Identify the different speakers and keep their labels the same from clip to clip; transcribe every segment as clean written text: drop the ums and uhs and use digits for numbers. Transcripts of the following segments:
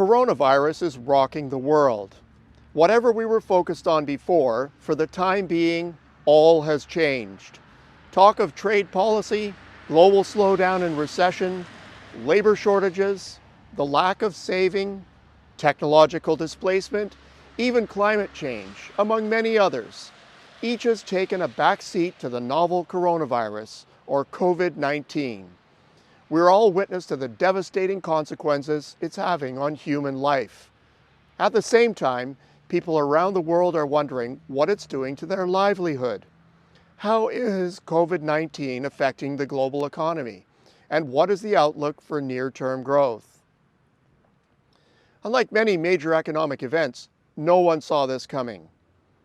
Speaker 1: coronavirus is rocking the world. Whatever we were focused on before, for the time being, all has changed. Talk of trade policy, global slowdown and recession, labor shortages, the lack of saving, technological displacement, even climate change, among many others. Each has taken a back seat to the novel coronavirus, or COVID-19. We're all witness to the devastating consequences it's having on human life. At the same time, people around the world are wondering what it's doing to their livelihood. How is COVID-19 affecting the global economy? And what is the outlook for near-term growth? Unlike many major economic events, no one saw this coming.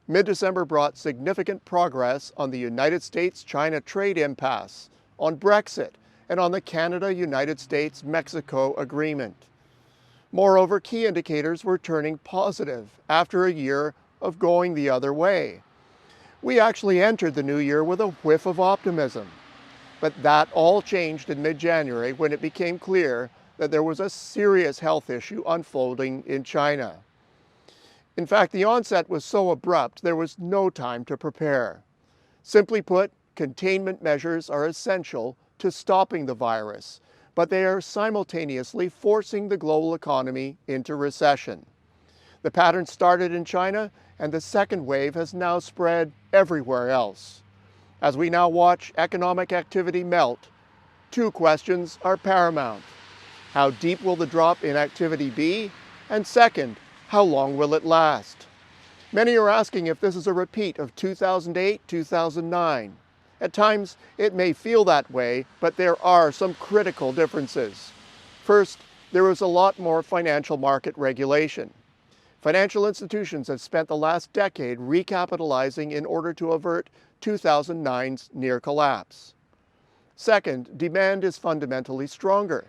Speaker 1: Mid-December brought significant progress on the United States-China trade impasse, on Brexit, and on the Canada-United States-Mexico agreement. Moreover, key indicators were turning positive after a year of going the other way. We actually entered the new year with a whiff of optimism. But that all changed in mid-January when it became clear that there was a serious health issue unfolding in China. In fact, the onset was so abrupt there was no time to prepare. Simply put, containment measures are essential to stopping the virus, but they are simultaneously forcing the global economy into recession. The pattern started in China, and the second wave has now spread everywhere else. As we now watch economic activity melt, two questions are paramount. How deep will the drop in activity be? And second, how long will it last? Many are asking if this is a repeat of 2008, 2009. At times, it may feel that way, but there are some critical differences. First, there is a lot more financial market regulation. Financial institutions have spent the last decade recapitalizing in order to avert 2009's near collapse. Second, demand is fundamentally stronger.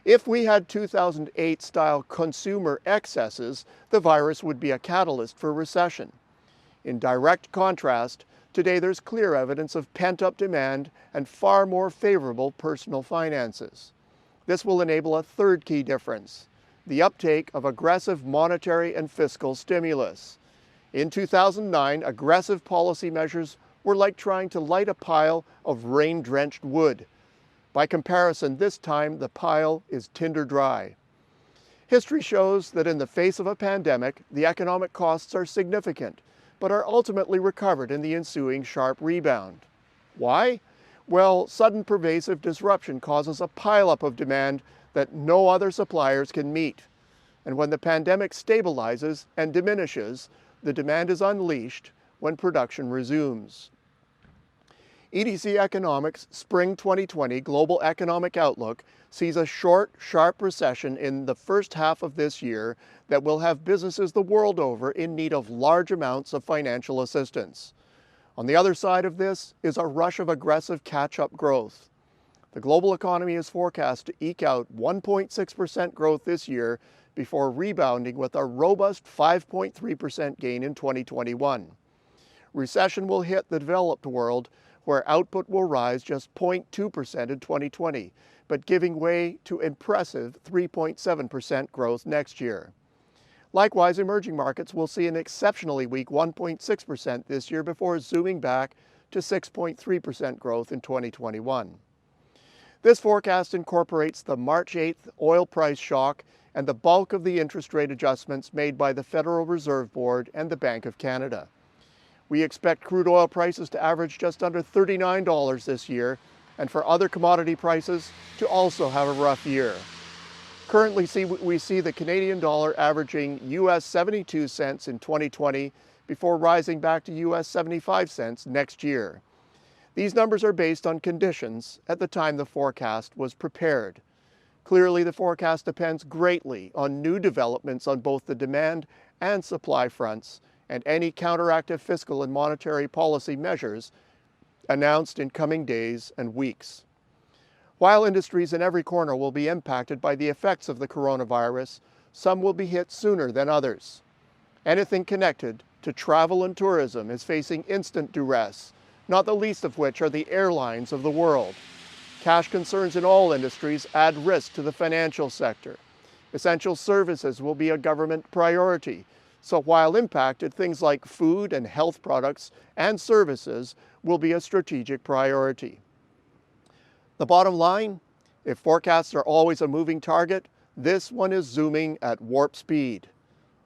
Speaker 1: If we had 2008-style consumer excesses, the virus would be a catalyst for recession. In direct contrast, today there's clear evidence of pent-up demand and far more favorable personal finances. This will enable a third key difference: the uptake of aggressive monetary and fiscal stimulus. In 2009, aggressive policy measures were like trying to light a pile of rain-drenched wood. By comparison, this time the pile is tinder dry. History shows that in the face of a pandemic, the economic costs are significant, but are ultimately recovered in the ensuing sharp rebound. Why? Well, sudden pervasive disruption causes a pileup of demand that no other suppliers can meet. And when the pandemic stabilizes and diminishes, the demand is unleashed when production resumes. EDC Economics' Spring 2020 Global Economic Outlook sees a short, sharp recession in the first half of this year that will have businesses the world over in need of large amounts of financial assistance. On the other side of this is a rush of aggressive catch-up growth. The global economy is forecast to eke out 1.6% growth this year before rebounding with a robust 5.3% gain in 2021. Recession will hit the developed world, where output will rise just 0.2% in 2020, but giving way to impressive 3.7% growth next year. Likewise, emerging markets will see an exceptionally weak 1.6% this year before zooming back to 6.3% growth in 2021. This forecast incorporates the March 8th oil price shock and the bulk of the interest rate adjustments made by the Federal Reserve Board and the Bank of Canada. We expect crude oil prices to average just under $39 this year, and for other commodity prices to also have a rough year. Currently, we see the Canadian dollar averaging US 72 cents in 2020 before rising back to US 75 cents next year. These numbers are based on conditions at the time the forecast was prepared. Clearly, the forecast depends greatly on new developments on both the demand and supply fronts, and any counteractive fiscal and monetary policy measures announced in coming days and weeks. While industries in every corner will be impacted by the effects of the coronavirus, some will be hit sooner than others. Anything connected to travel and tourism is facing instant duress, not the least of which are the airlines of the world. Cash concerns in all industries add risk to the financial sector. Essential services will be a government priority. So while impacted, things like food and health products and services will be a strategic priority. The bottom line, if forecasts are always a moving target, this one is zooming at warp speed.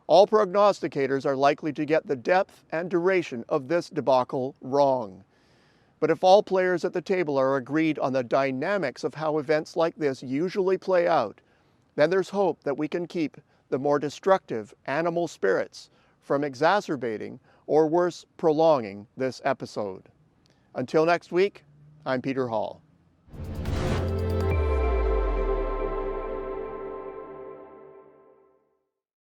Speaker 1: All prognosticators are likely to get the depth and duration of this debacle wrong. But if all players at the table are agreed on the dynamics of how events like this usually play out, then there's hope that we can keep the more destructive animal spirits from exacerbating or worse, prolonging this episode. Until next week, I'm Peter Hall.